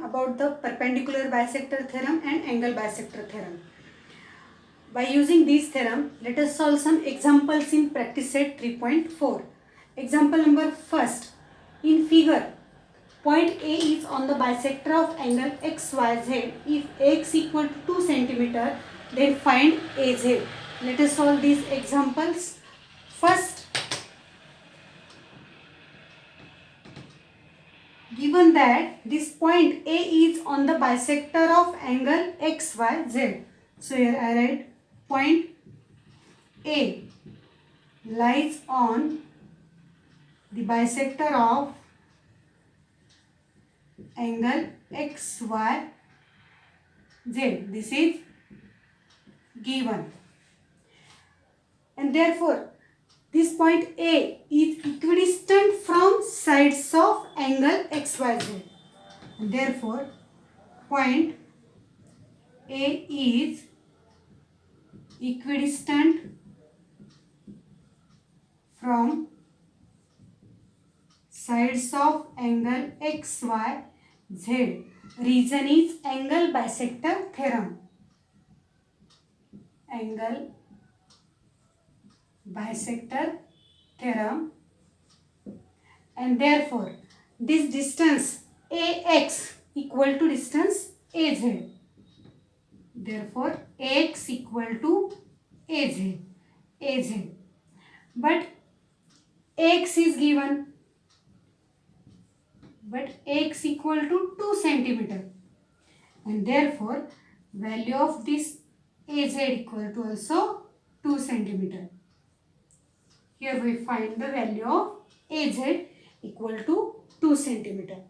about the perpendicular bisector theorem and angle bisector theorem. By using these theorem, let us solve some examples in practice set 3.4. Example number first. In figure, point A is on the bisector of angle XYZ. If x equal to 2 cm, then find AZ. Let us solve these examples. First, given that this point A is on the bisector of angle XYZ. So here I write point A lies on the bisector of angle XYZ. This is given. And therefore, this point A is equidistant from sides of angle XYZ. And therefore, point A is equidistant from sides of angle XYZ. Reason is angle bisector theorem. Angle bisector theorem, and therefore this distance AX equal to distance AZ. Therefore AX equal to AZ. But AX is given, but X equal to 2 cm, and therefore value of this AZ equal to also 2 cm. Here we find the value of AZ equal to 2 cm.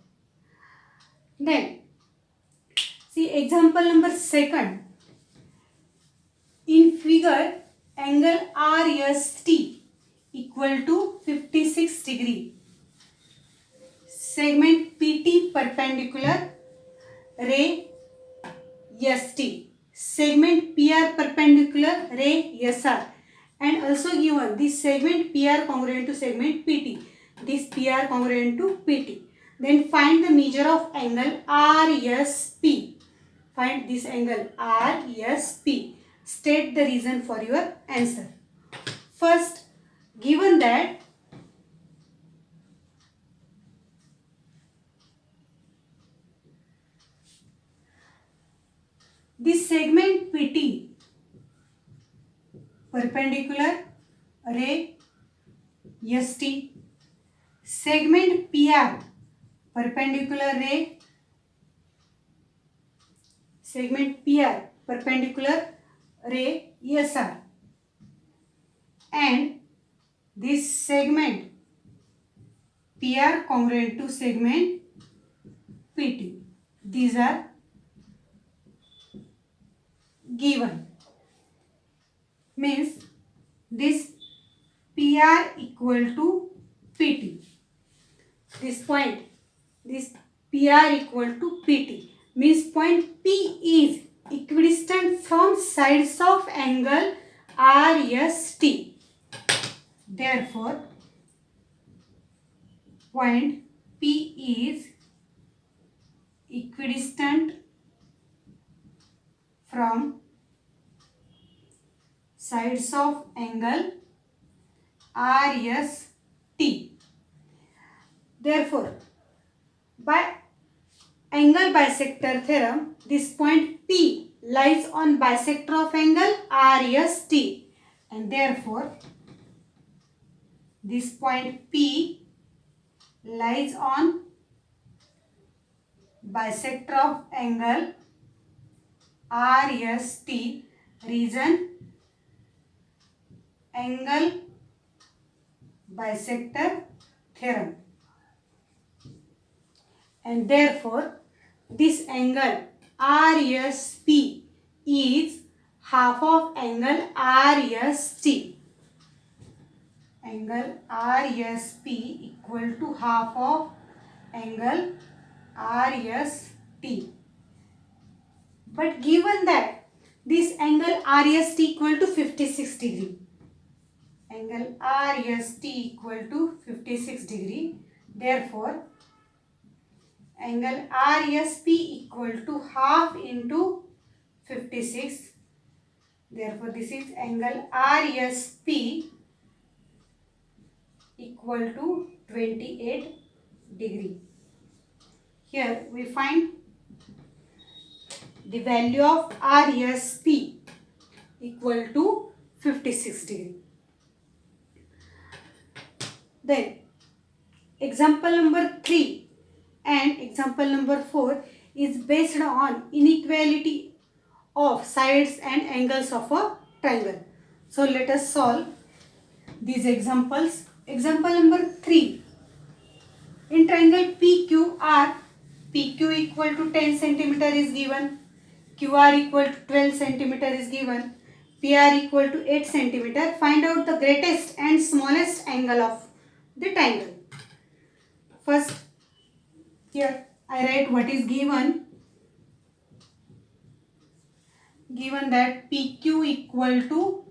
Then see example number second. In figure, angle RST equal to 56 degree. Segment PT perpendicular ray ST. Segment PR perpendicular ray SR. And also given this segment PR congruent to segment PT. This PR congruent to PT. Then find the measure of angle RSP. Find this angle RSP. State the reason for your answer. First, given that this segment PT perpendicular ray ST, segment PR perpendicular ray, segment PR perpendicular ray SR, and this segment PR congruent to segment PT. These are given. Means this PR equal to PT. This point, this PR equal to PT. Means point P is equidistant from sides of angle RST. Therefore, point P is equidistant from sides of angle RST. Therefore, by angle bisector theorem, this point P lies on bisector of angle RST, and therefore this point P lies on bisector of angle RST. Reason angle bisector theorem, and therefore this angle RSP is half of angle RST. Angle RSP equal to half of angle RST. But given that this angle RST equal to 56 degree, angle RST equal to 56 degree, therefore angle RSP equal to half into 56. Therefore, this is angle RSP equal to 28 degree. Here we find the value of RSP equal to 56 degree. Then example number 3 and example number 4 is based on inequality of sides and angles of a triangle. So let us solve these examples. Example number 3. In triangle PQR, PQ equal to 10 cm is given, QR equal to 12 cm is given, PR equal to 8 cm. Find out the greatest and smallest angle of the triangle. First, here I write what is given. Given that PQ equal to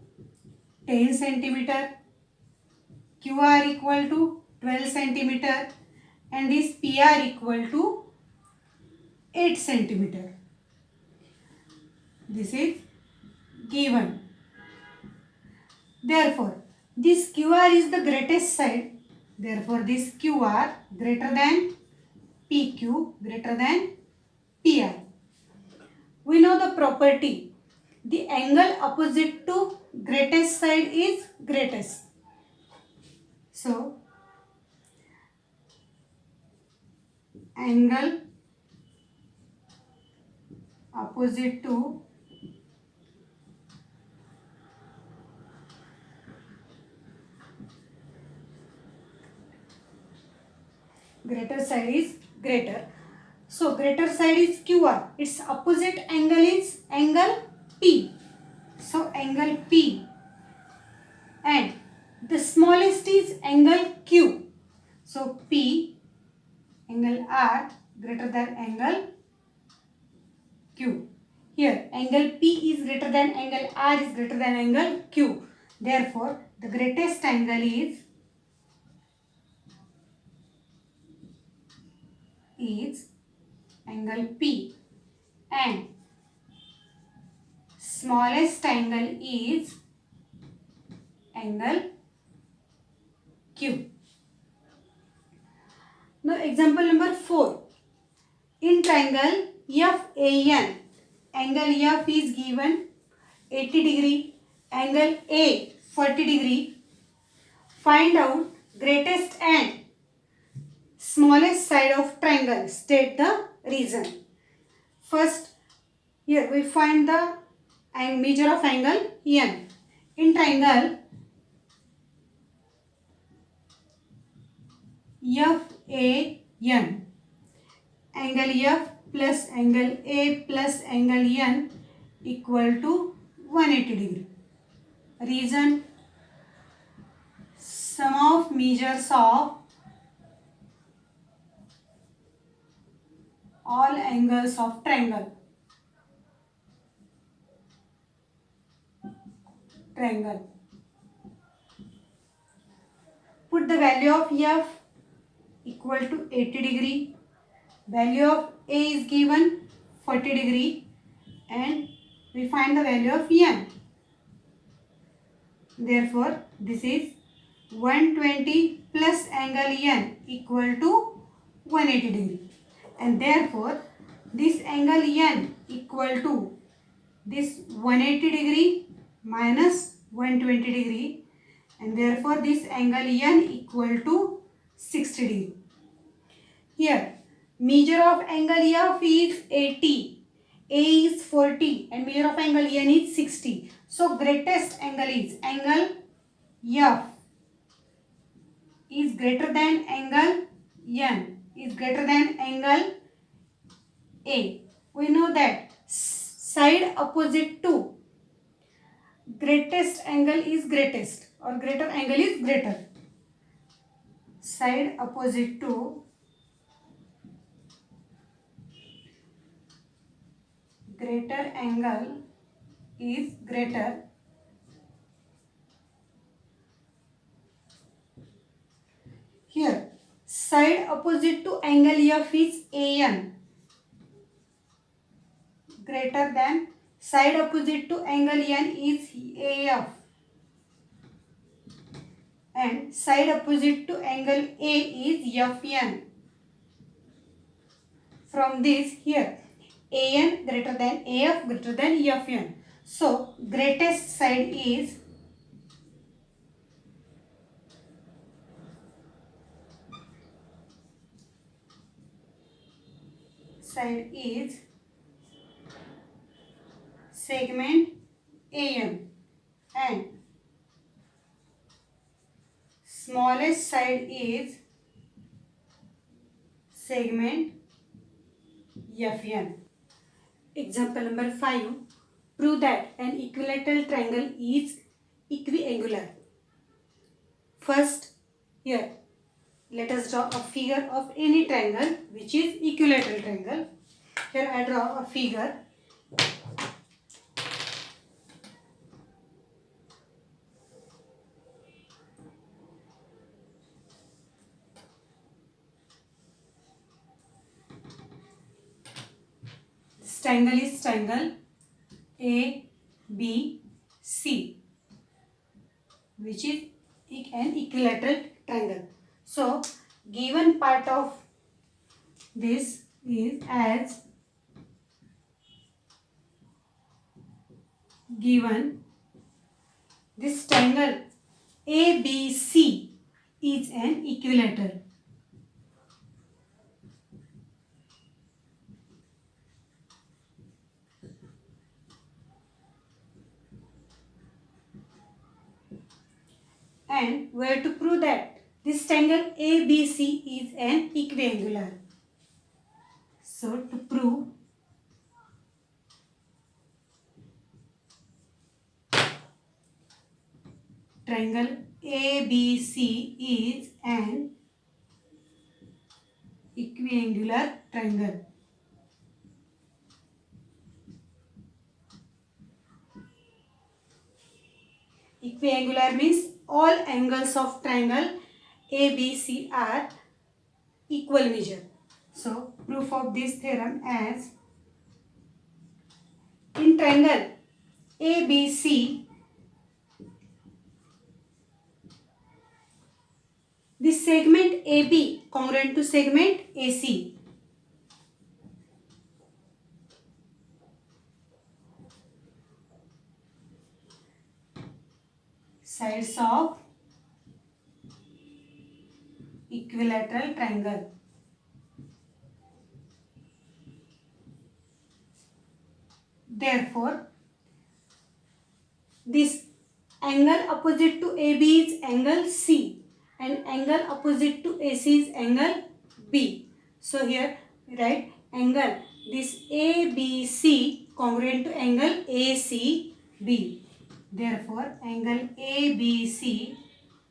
10 cm, QR equal to 12 cm and this PR equal to 8 cm. This is given. Therefore, this QR is the greatest side. Therefore, this QR greater than PQ greater than PR. We know the property. The angle opposite to greatest side is greatest. So, angle opposite to greater side is greater. So, greater side is QR. Its opposite angle is angle P. So, angle P. And the smallest is angle Q. So, P, angle R greater than angle Q. Here, angle P is greater than angle R is greater than angle Q. Therefore, the greatest angle is angle P and smallest angle is angle Q. Now example number 4. In triangle FAN, angle F is given 80 degree, angle A 40 degree. Find out greatest and smallest side of triangle. State the reason. First, here we find the measure of angle N. In triangle FAN, angle F plus angle A plus angle N equal to 180 degree. Reason: sum of measures of all angles of triangle. Put the value of F equal to 80 degree. Value of A is given 40 degree and we find the value of N. Therefore, this is 120 plus angle N equal to 180 degree. And therefore, this angle N equal to this 180 degree minus 120 degree and therefore this angle N equal to 60 degree. Here, measure of angle F is 80, A is 40 and measure of angle N is 60. So, greatest angle is angle F is greater than angle N is greater than angle A. We know that side opposite to greatest angle is greatest or greater angle is greater. Side opposite to greater angle is greater. Here, side opposite to angle F is AN, greater than side opposite to angle N is AF, and side opposite to angle A is FN. From this here, AN greater than AF greater than FN. So greatest side is segment AM, and smallest side is segment FN. Example number 5. Prove that an equilateral triangle is equiangular. First, here let us draw a figure of any triangle which is equilateral triangle. Here I draw a figure. This triangle is triangle ABC, which is an equilateral triangle. So given part of this is as given. This triangle ABC is an equilateral. And we have to prove that this triangle ABC is an equiangular. So to prove triangle ABC is an equiangular triangle. Equiangular means all angles of triangle ABC are equal measure. So proof of this theorem as in triangle ABC, the segment AB congruent to segment AC. Sides of equilateral triangle. Therefore, this angle opposite to AB is angle C and angle opposite to AC is angle B. So here write angle this ABC congruent to angle ACB. Therefore, angle ABC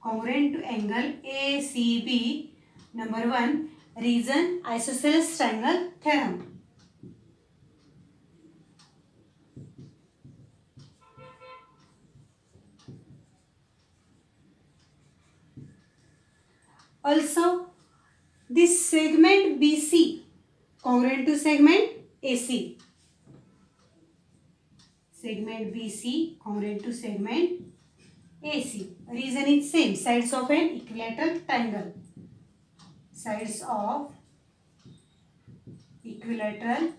congruent to angle ACB. Number 1, reason isosceles triangle theorem. Also, this segment BC congruent to segment AC. Segment BC congruent to segment AC. Reason is same. Sides of an equilateral triangle. Sides of equilateral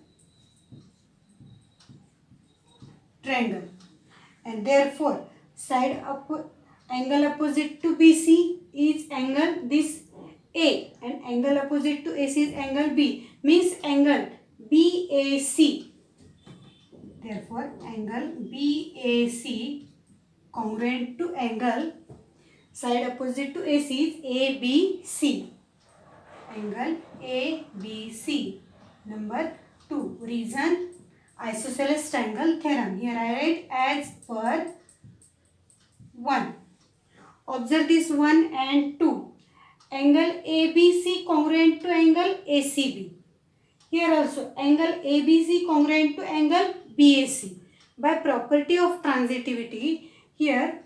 triangle. And therefore, angle opposite to BC is angle this A and angle opposite to AC is angle B. Means angle BAC. Therefore, angle BAC congruent to angle side opposite to AC is ABC. Angle ABC. Number 2, reason isosceles triangle theorem. Here I write as per 1. Observe this 1 and 2. Angle ABC congruent to angle ACB. Here also angle ABC congruent to angle BAC. By property of transitivity, here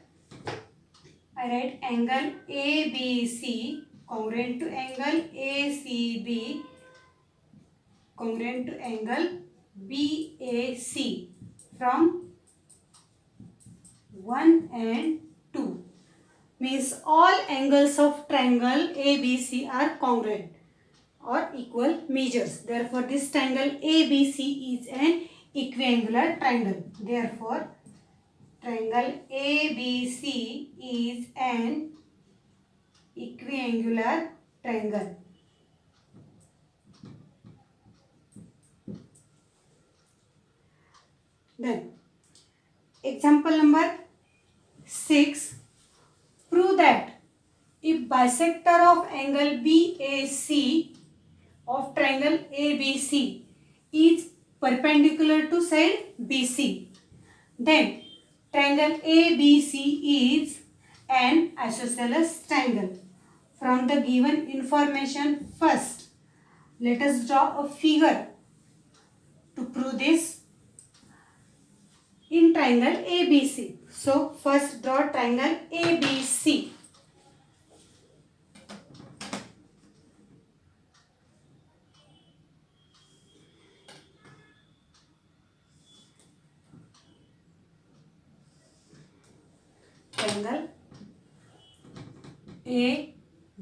I write angle ABC congruent to angle ACB, congruent to angle BAC from 1 and 2. Means all angles of triangle ABC are congruent or equal measures. Therefore, this triangle ABC is an equiangular triangle. Therefore, triangle ABC is an equiangular triangle. Then, example number 6. Prove that if bisector of angle BAC of triangle ABC is perpendicular to side BC, then triangle ABC is an isosceles triangle. From the given information, first let us draw a figure to prove this in triangle ABC. So first draw triangle ABC. Triangle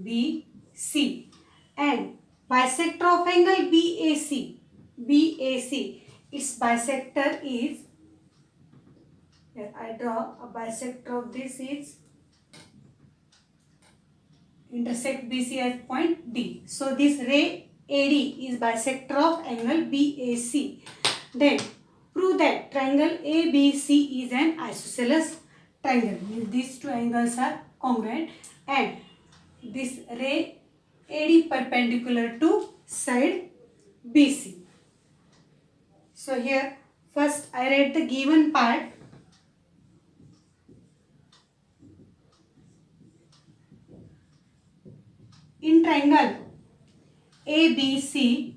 ABC and bisector of angle BAC. Its bisector is, here I draw a bisector of this is intersect BC at point D. So this ray AD is bisector of angle BAC. Then prove that triangle ABC is an isosceles triangle. These two angles are congruent and this ray AD perpendicular to side BC. So here first I write the given part. In triangle ABC,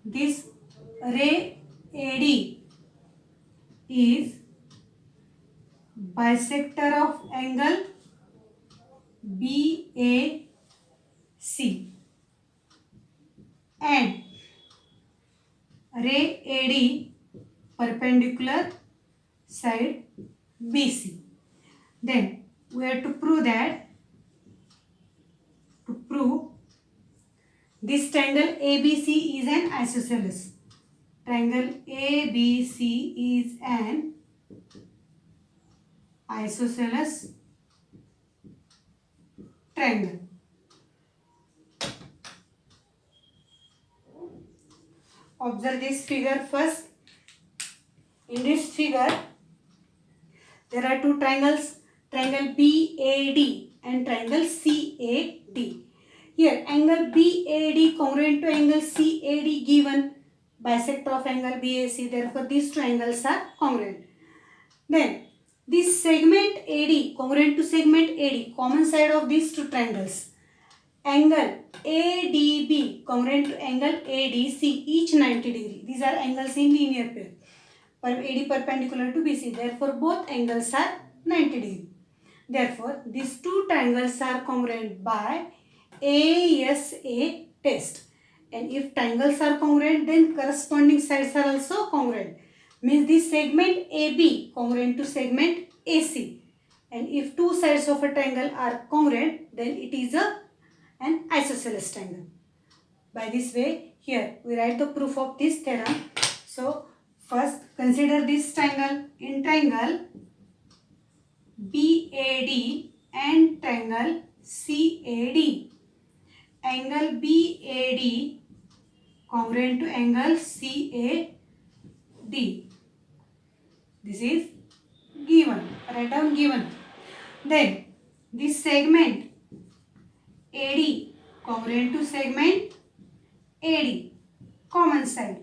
this ray AD is bisector of angle BAC and ray AD perpendicular side BC. Then we have to prove that, this triangle ABC is an isosceles. Triangle ABC is an isosceles triangle. Observe this figure first. In this figure, there are two triangles, triangle BAD and triangle CAD. Here, angle BAD congruent to angle CAD given, bisector of angle BAC. Therefore, these two angles are congruent. Then, this segment AD congruent to segment AD, common side of these two triangles. Angle ADB congruent to angle ADC, each 90 degree. These are angles in linear pair. AD perpendicular to BC. Therefore, both angles are 90 degree. Therefore, these two triangles are congruent by ASA test. And if triangles are congruent, then corresponding sides are also congruent. Means this segment AB congruent to segment AC. And if two sides of a triangle are congruent, then it is an isosceles triangle. By this way, here we write the proof of this theorem. So, first consider this triangle. In triangle BAD and triangle CAD. Angle BAD congruent to angle CAD. This is given. Write down given. Then this segment AD congruent to segment AD. Common side.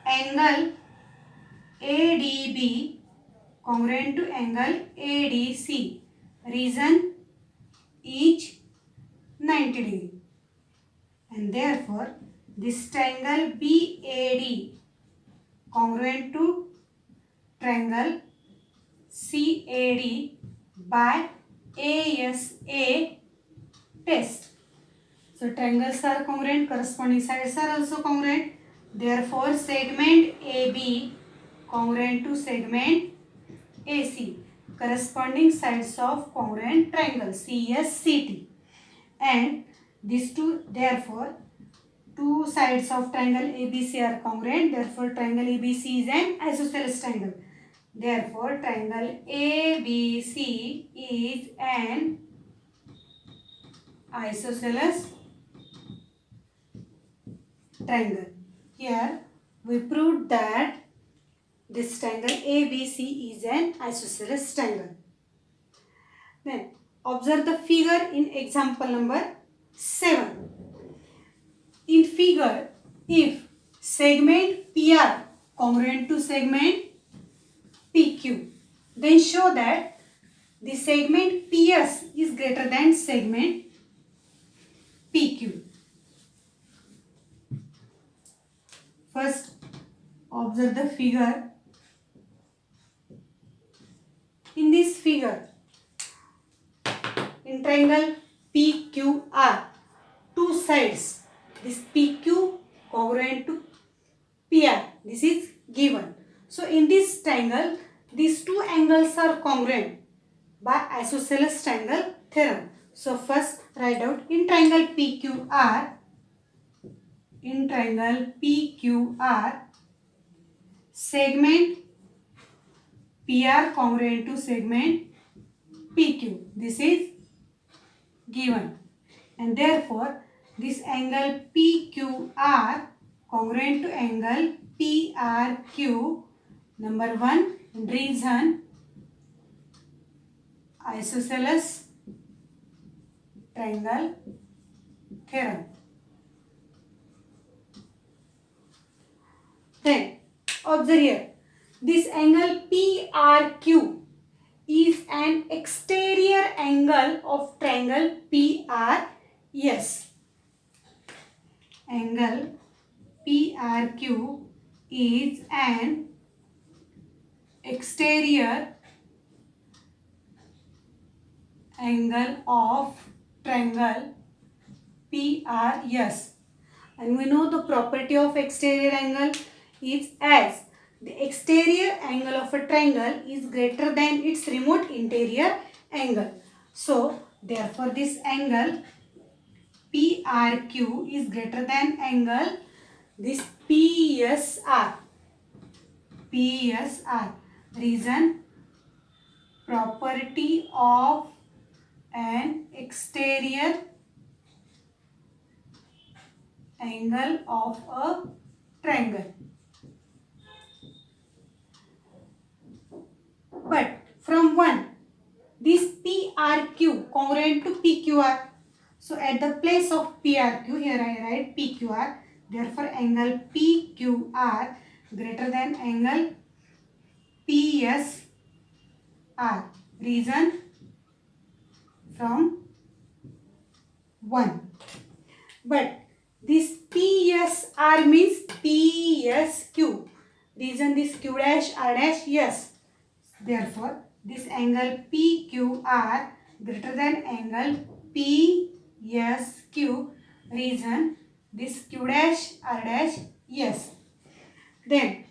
Angle ADB congruent to angle ADC. Region each 90 degree. And therefore, this triangle BAD congruent to triangle CAD by ASA test. So triangles are congruent, corresponding sides are also congruent. Therefore, segment AB congruent to segment AC, corresponding sides of congruent triangle CSCT. And these two, therefore, two sides of triangle ABC are congruent. Therefore, triangle ABC is an isosceles triangle. Therefore, triangle ABC is an isosceles triangle. Here we proved that this triangle ABC is an isosceles triangle. Then observe the figure in example number 7. In figure, if segment PR congruent to segment PQ, then show that the segment PS is greater than segment PQ. First, observe the figure. In this figure, in triangle PQR, two sides, this PQ congruent to PR, this is given. So in this triangle, these two angles are congruent by isosceles triangle theorem. So first write out in triangle PQR, segment PR congruent to segment PQ. This is given. And therefore, this angle PQR congruent to angle PRQ, number 1, reason isosceles triangle theorem. Then observe here, this angle PRQ is an exterior angle of triangle PRS. Angle PRQ is an exterior angle of triangle PRS. And we know the property of exterior angle is as the exterior angle of a triangle is greater than its remote interior angle. So, therefore, this angle PRQ is greater than angle this PSR. Reason, property of an exterior angle of a triangle. But from 1, this PRQ congruent to PQR. So at the place of PRQ, here I write PQR. Therefore, angle PQR greater than angle PSR. Reason from 1. But this PSR means PSQ. Reason this Q dash R dash yes. Therefore, this angle PQR greater than angle PSQ. Reason this Q dash R dash yes. Then,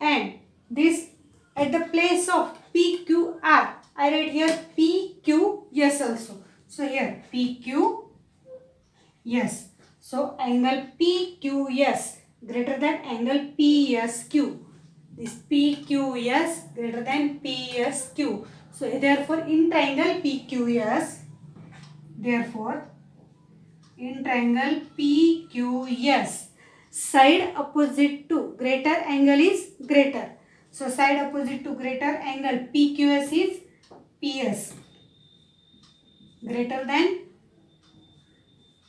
and this at the place of PQR, I write here PQ yes also. So here PQ yes. So angle PQS greater than angle PSQ. This PQS greater than PSQ. So therefore in triangle PQS, side opposite to greater angle is greater. So side opposite to greater angle PQS is PS greater than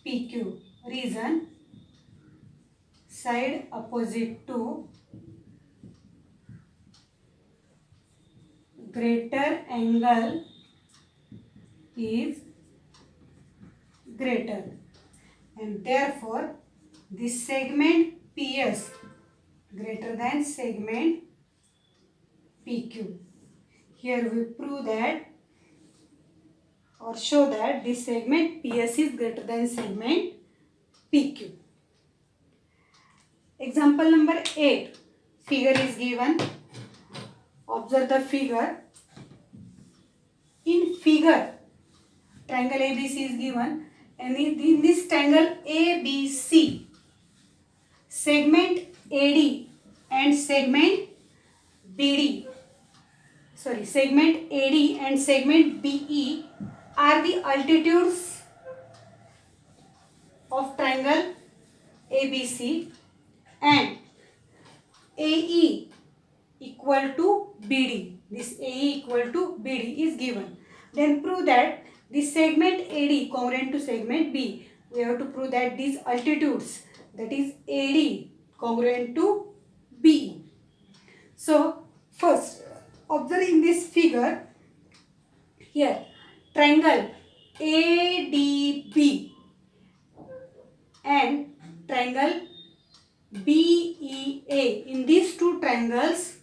PQ. Reason, side opposite to greater angle is greater, and therefore this segment PS greater than segment PQ. Here we prove that or show that this segment PS is greater than segment PQ. Example number 8. Figure is given. Observe the figure. In figure, triangle ABC is given, and in this triangle ABC, segment AD and segment BE are the altitudes of triangle ABC, and AE equal to BD. This AE equal to BD is given. Then prove that the segment AD congruent to segment B. We have to prove that these altitudes, that is AD congruent to BE. So first, observe in this figure, here triangle ADB and triangle BEA. In these two triangles,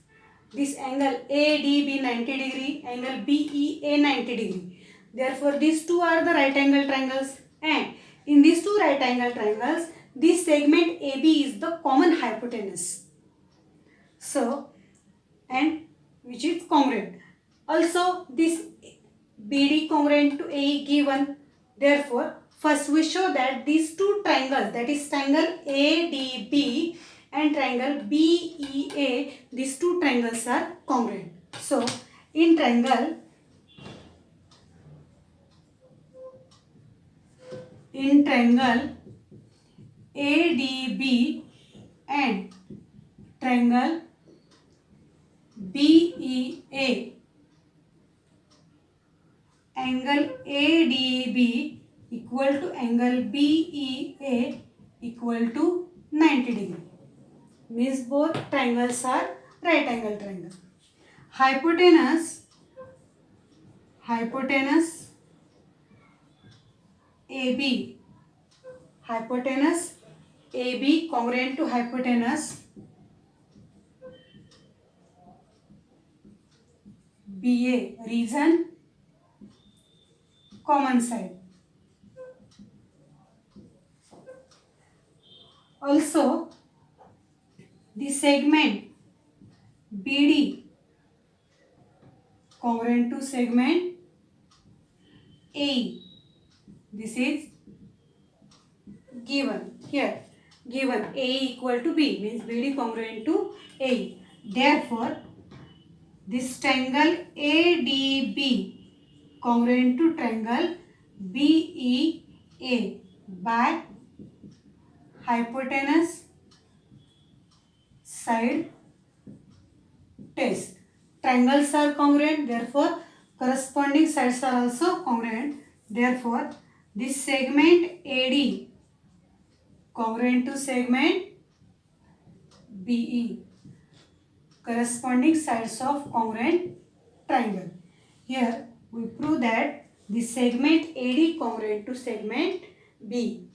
this angle ADB 90 degree, angle BEA 90 degree. Therefore, these two are the right angle triangles, and in these two right angle triangles, this segment AB is the common hypotenuse. So, and which is congruent. Also, this BD congruent to AE given. Therefore, first we show that these two triangles, that is triangle ADB and triangle BEA, these two triangles are congruent. So, in triangle ADB and triangle BEA, angle ADB equal to angle BEA equal to 90 degree. Means both triangles are right angle triangle. Hypotenuse AB congruent to hypotenuse BA, region common side. Also, the segment BD congruent to segment AE. This is given here. Given AE equal to B, means BD congruent to AE. Therefore, this triangle ADB congruent to triangle BEA by hypotenuse side test. Triangles are congruent, therefore corresponding sides are also congruent. Therefore, this segment AD congruent to segment BE, corresponding sides of congruent triangle. Here we prove that the segment AD congruent to segment B.